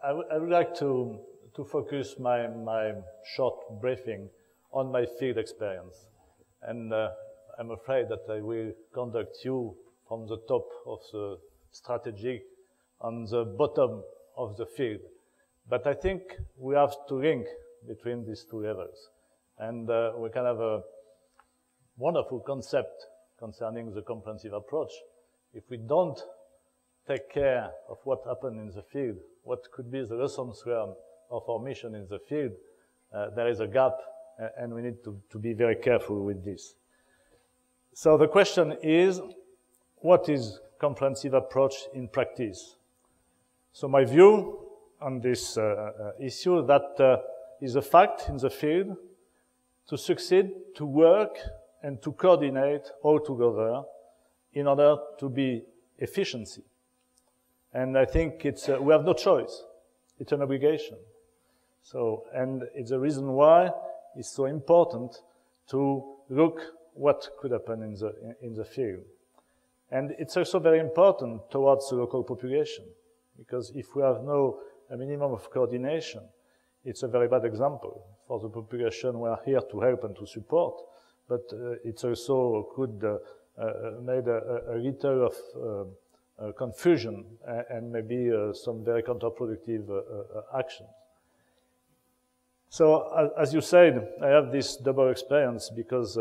I would like to focus my short briefing on my field experience. And I'm afraid that I will conduct you from the top of the strategic on the bottom of the field. But I think we have to link between these two levels. And we can have a wonderful concept concerning the comprehensive approach. If we don't take care of what happened in the field, what could be the lessons learned of our mission in the field, there is a gap, and we need to be very careful with this. So the question is, what is comprehensive approach in practice? So my view on this issue that is a fact in the field to succeed, to work, and to coordinate all together in order to be efficiency. And I think it's, we have no choice. It's an obligation. So, and it's a reason why it's so important to look what could happen in the field. And it's also very important towards the local population, because if we have a minimum of coordination, it's a very bad example for the population. We are here to help and to support, but it's also could made a little of confusion and maybe some very counterproductive actions. So, as you said, I have this double experience because,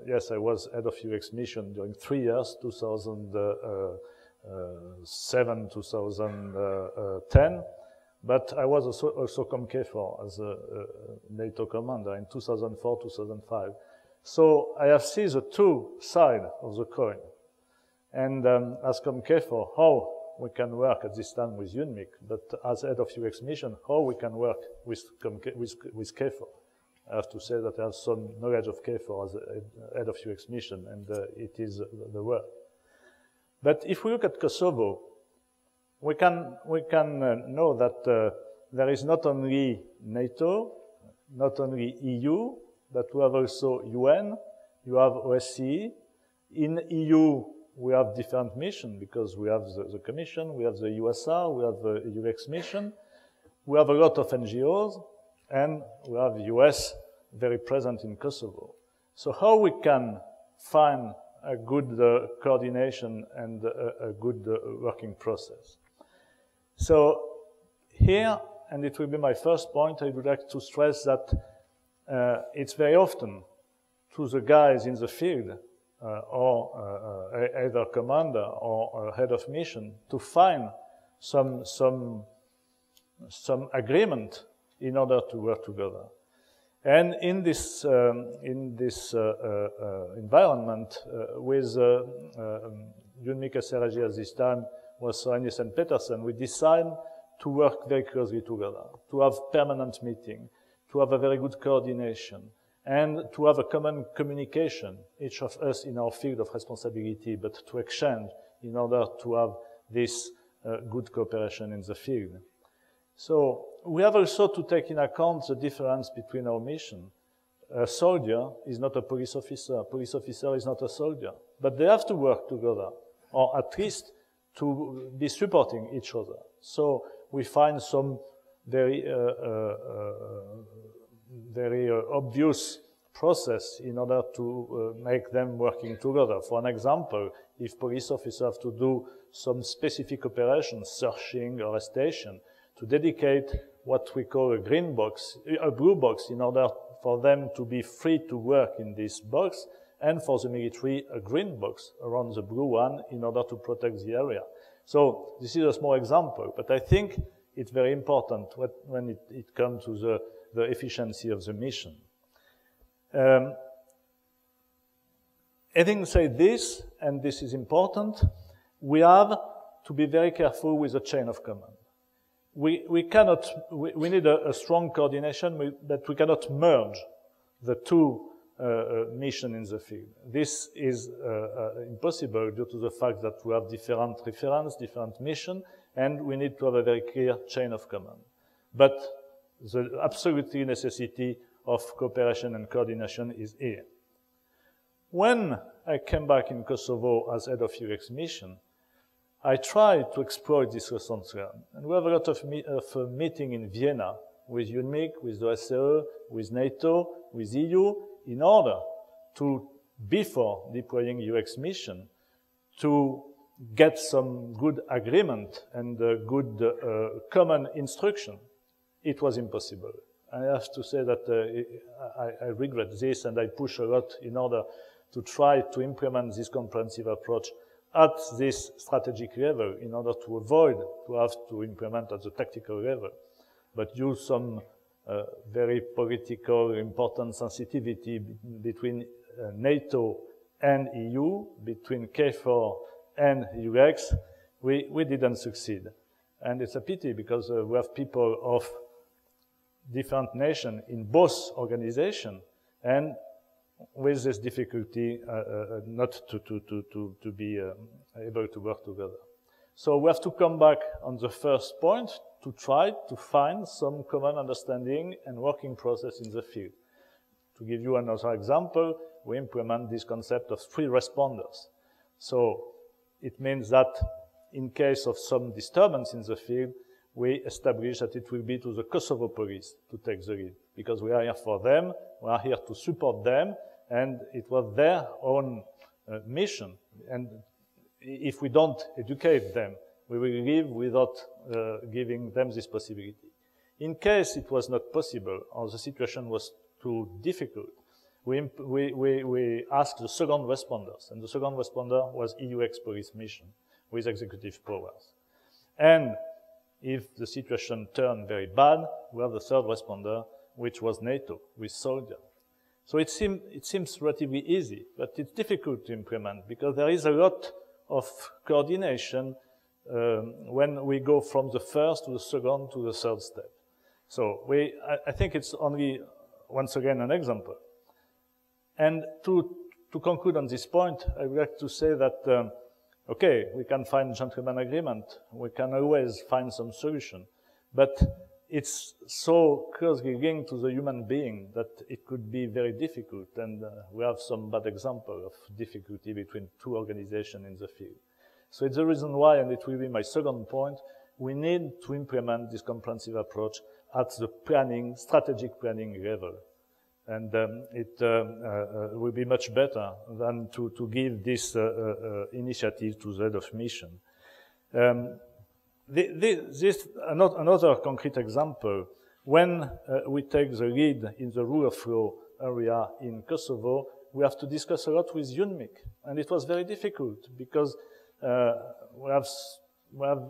yes, I was head of EULEX mission during 3 years, 2007, 2010, but I was also COMKFOR as a NATO commander in 2004, 2005. So I have seen the two sides of the coin. And as COMKFOR, how we can work at this time with UNMIC, but as head of EULEX mission, how we can work with KFOR. I have to say that I have some knowledge of KFOR as head of EULEX mission, and it is the work. But if we look at Kosovo, we can know that there is not only NATO, not only EU, but we have also UN, you have OSCE. In EU, we have different missions because we have the Commission, we have the USR, we have the EULEX mission, we have a lot of NGOs, and we have US very present in Kosovo. So how we can find a good coordination and a good working process? So here, and it will be my first point, I would like to stress that it's very often to the guys in the field or either commander or head of mission to find some agreement in order to work together. And in this environment with UNMIC SRG at this time was Sorennis and Peterson, we decided to work very closely together, to have permanent meeting, to have a very good coordination, and to have a common communication, each of us in our field of responsibility, but to exchange in order to have this good cooperation in the field. So we have also to take in account the difference between our mission. A soldier is not a police officer. A police officer is not a soldier. But they have to work together, or at least to be supporting each other. So we find some very obvious process in order to make them working together. For an example, if police officers have to do some specific operations, searching, arrestation, to dedicate what we call a green box, a blue box, in order for them to be free to work in this box, and for the military, a green box around the blue one in order to protect the area. So this is a small example, but I think it's very important when it comes to the efficiency of the mission. Having said this, and this is important, we have to be very careful with the chain of command. We need a strong coordination, but we cannot merge the two missions in the field. This is impossible due to the fact that we have different referents, different missions, and we need to have a very clear chain of command. But the absolute necessity of cooperation and coordination is here. When I came back in Kosovo as head of EULEX mission, I try to exploit this lessons learned. And we have a lot of meeting in Vienna with UNMIC, with the OSCE, with NATO, with EU, in order to, before deploying EULEX mission, to get some good agreement and good common instruction. It was impossible. I have to say that I regret this, and I push a lot in order to try to implement this comprehensive approach at this strategic level in order to avoid to have to implement at the tactical level, but use some very political important sensitivity between NATO and EU, between KFOR and EULEX. We didn't succeed. And it's a pity because we have people of different nations in both organizations, and with this difficulty not to be able to work together. So we have to come back on the first point to try to find some common understanding and working process in the field. To give you another example, we implement this concept of 3 responders. So it means that in case of some disturbance in the field, we establish that it will be to the Kosovo police to take the lead, because we are here for them, we are here to support them, and it was their own mission. And if we don't educate them, we will leave without giving them this possibility. In case it was not possible, or the situation was too difficult, we asked the second responders, and the second responder was EULEX police mission with executive powers. And if the situation turned very bad, we have the third responder, which was NATO, with soldiers. So it seems relatively easy, but it's difficult to implement because there is a lot of coordination when we go from the first to the second to the third step. So I think it's only, once again, an example. And to conclude on this point, I would like to say that, okay, we can find gentleman agreement. We can always find some solution. But it's so closely linked to the human being that it could be very difficult. And we have some bad example of difficulty between 2 organizations in the field. So it's the reason why, and it will be my second point, we need to implement this comprehensive approach at the planning, strategic planning level. And it will be much better than to give this initiative to the head of mission. Another concrete example, when we take the lead in the rule of law area in Kosovo, we have to discuss a lot with UNMIC. And it was very difficult because we have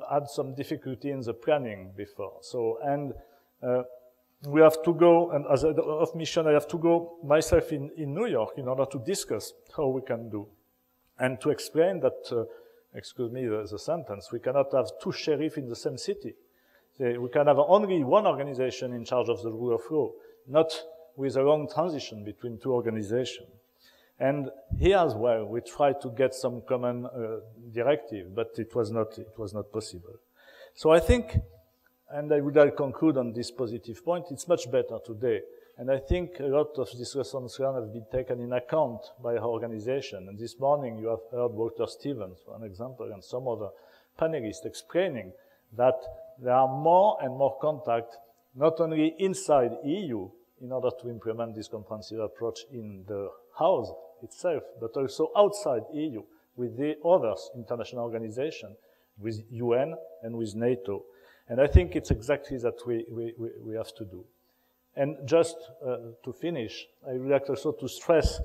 had some difficulty in the planning before. So, and we have to go, and as head of mission, I have to go myself in New York in order to discuss how we can do. And to explain that, excuse me the sentence, we cannot have 2 sheriffs in the same city. We can have only 1 organization in charge of the rule of law, not with a long transition between 2 organizations. And here as well, we tried to get some common directive, but it was not possible. So I think, and I would like to conclude on this positive point, it's much better today. And I think a lot of these lessons learned have been taken in account by our organization. And this morning you have heard Walter Stevens, for an example, and some other panelists explaining that there are more and more contacts, not only inside EU, in order to implement this comprehensive approach in the house itself, but also outside EU, with the other international organizations, with UN and with NATO. And I think it's exactly that we have to do. And just to finish, I would like also to stress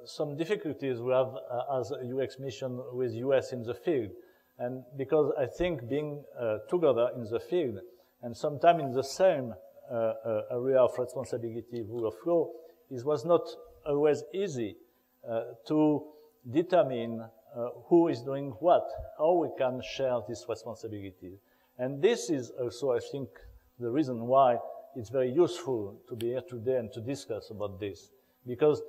some difficulties we have as a EULEX mission with US in the field. And because I think being together in the field and sometimes in the same area of responsibility, rule of law, it was not always easy to determine who is doing what, how we can share these responsibilities. And this is also, I think, the reason why it's very useful to be here today and to discuss about this. Because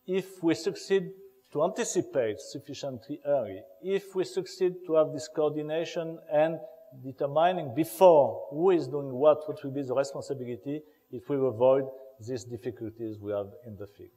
if we succeed to anticipate sufficiently early, if we succeed to have this coordination and determining before who is doing what will be the responsibility, it will avoid these difficulties we have in the field.